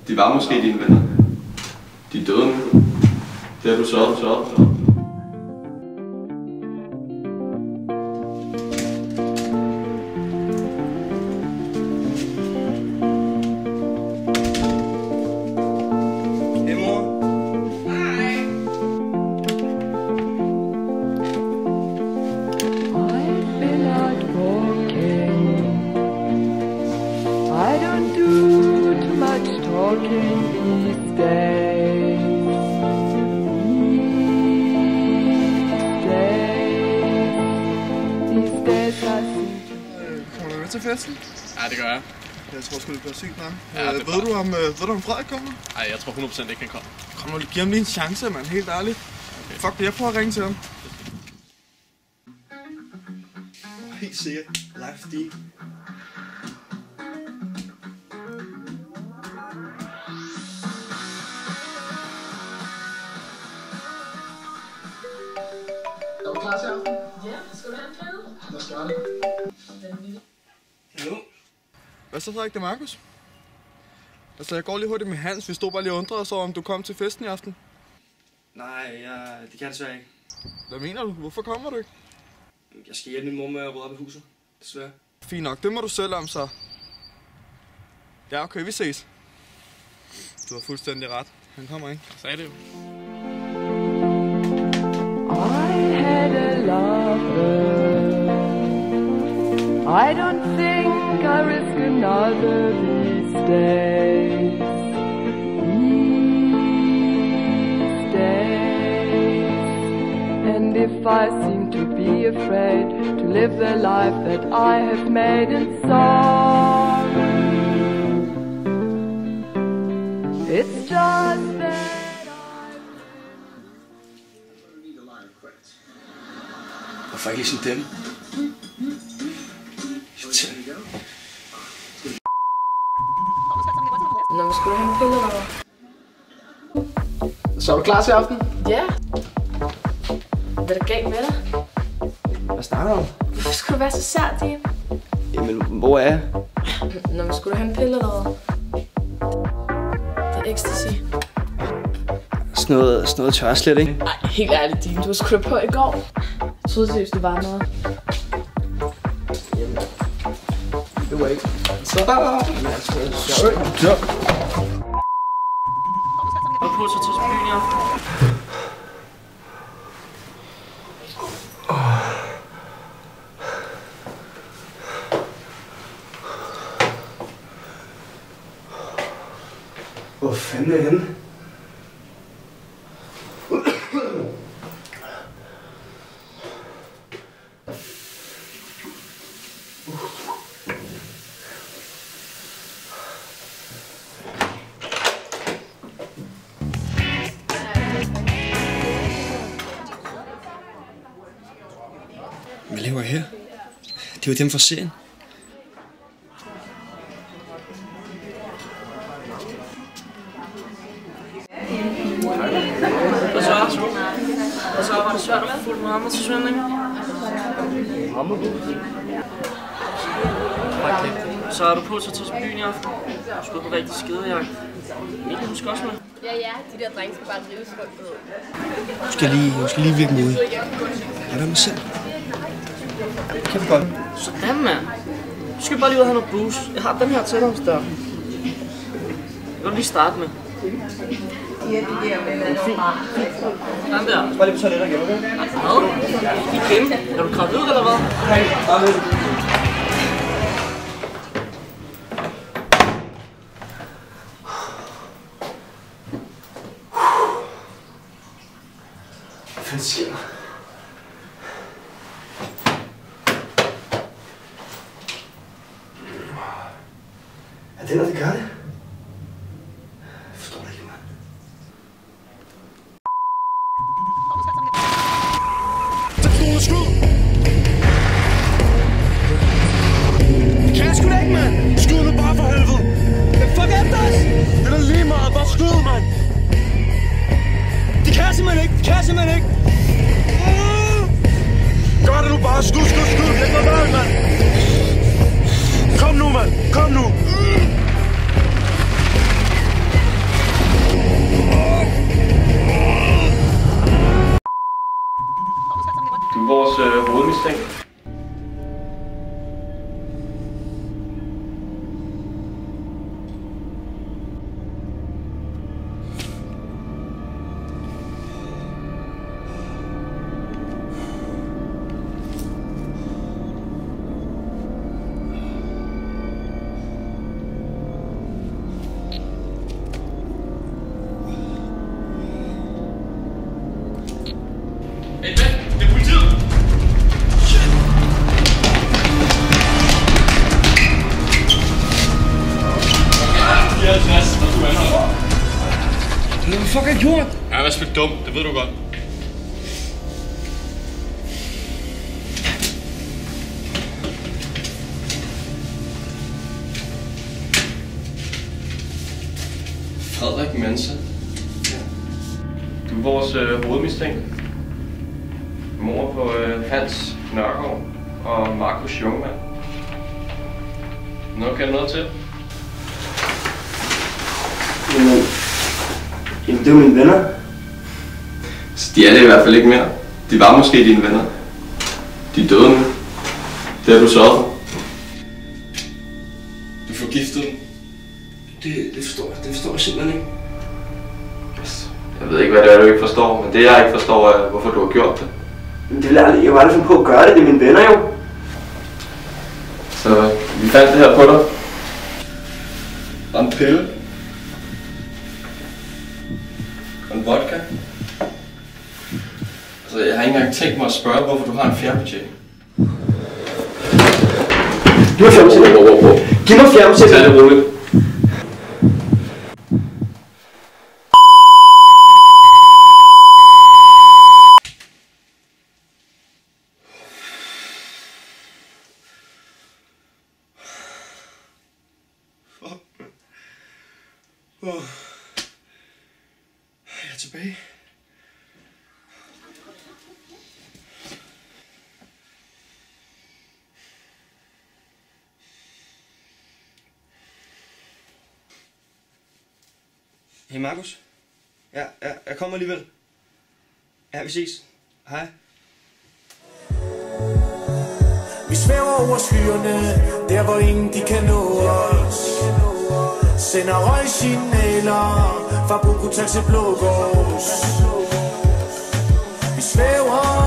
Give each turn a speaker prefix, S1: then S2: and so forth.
S1: De var måske dine venner. De er døde nu. Det har du så.
S2: Kommer du med til festen?
S3: Ja, det gør jeg.
S2: Jeg tror sgu, det bliver sygt, mand.
S3: Ja,
S2: ved du om Frederik kommer?
S3: Nej, jeg tror 100% ikke, han kommer.
S2: Kom nu, giv ham lige en chance, mand. Helt ærligt. Okay. Fuck det, jeg prøver at ringe til ham. Helt sikkert. Live deal.
S4: Er du klar til aften? Ja, skal du have en plade? Lad os gøre det.
S2: Hallo? Hvad så, Frederik? Det er Markus. Altså, jeg går lige hurtigt med Hans. Vi stod bare lige og undrede os over, om du kom til festen i aften.
S5: Nej, det kan jeg desværre ikke.
S2: Hvad mener du? Hvorfor kommer du ikke?
S5: Jeg skal hjælpe min mor med at rydde op i huset, desværre.
S2: Fint nok, det må du selv om, så. Ja, okay, vi ses. Du har fuldstændig ret. Han kommer ikke.
S3: Jeg sagde det jo.
S6: I had a lover. I don't think I risk another these days. These days. And if I seem to be afraid to live the life that I have made in sorrow, it's just that
S5: Hvorfor ikke ligesom dem?
S4: Nå, men skulle du have en pille eller hvad? Så er du klar til aften? Ja. Hvad er der galt med dig?
S5: Hvad snakker du om?
S4: Hvorfor skulle du være så sær, Dien?
S5: Jamen, hvor er jeg?
S4: Nå, men skulle du have en pille eller hvad? Det er ecstasy.
S5: Sådan noget tør slet ikke.
S4: Ej, helt ærligt, Dien. Du var sgu på i går. Jeg troede seriøst, det var noget.
S5: Jamen, det var ikke. Så.
S3: Ja.
S5: Og på så til byen i aften. Hvor fanden er jeg henne? Hvad laver jeg her? Det er jo dem fra serien.
S7: Hvad så? Var det svært at få fuldt Mohammed til svømning? Så er du på til at tage til byen i aften. Du skal på rigtig skidejagt. Mikkel, du skal også med.
S8: Ja, de der drenge skal bare drives rundt på.
S5: Du skal lige virke modig. Er der mig selv? Kan vi godt.
S7: Sådan, mand. Du skal bare lige ud og have noget boost. Jeg har den her til dig, der. Jeg vil lige starte med. Sådan der.
S5: Bare lige på toilettet igen, okay?
S7: Hvad? Igen? Er du gravid eller hvad?
S5: Nej, bare ved. Hvad fanden sker der? Er det noget, der gør det? Jeg forstår det ikke, mand.
S2: Kan jeg sgu da ikke, mand? Skyd nu bare for helvede. Fuck efter os! Det er da lige meget. Bare skyd, mand. Det kan jeg simpelthen ikke. Gør det nu bare. Skud. Læg mig bare, mand. Kom nu, mand. Kom nu.
S1: hovedmistænkt.
S3: Hey, hvad? Det er politiet! Shit! Ja, 50, og du er her.
S5: Hvad fuck har jeg gjort?
S3: Jeg er spillet dum, det ved du godt.
S1: Frederik Mensa. Du er vores hovedmistænkte. Mor på Hans Nørgaard og Markus Jungmann. Noget kan noget til?
S5: Jamen det er jo mine venner.
S1: Så de er det i hvert fald ikke mere. De var måske dine venner. De er døde nu. Det har du sørget for. Du forgiftede dem.
S5: Det forstår jeg simpelthen ikke.
S1: Jeg ved ikke, hvad det er, du ikke forstår, men det jeg ikke forstår er, hvorfor du har gjort det.
S5: Men det vil jeg var aldrig finde på at gøre det. Det er mine venner jo.
S1: Så vi fandt det her på dig. Og en pille. Og en vodka. Altså, jeg har ikke engang tænkt mig at spørge, hvorfor du har en fjernbetjening.
S5: Giv mig fjernbetjeningen. Giv mig fjernbetjeningen.
S1: Tag det roligt.
S5: Jeg er tilbage. Hey Markus. Ja, jeg kommer alligevel. Ja, vi ses. Hej.
S9: Vi svæver over skyerne, der hvor ingen de kan nå os. Sender røgsignaler fra Bogota til Blågårds. Vi svæver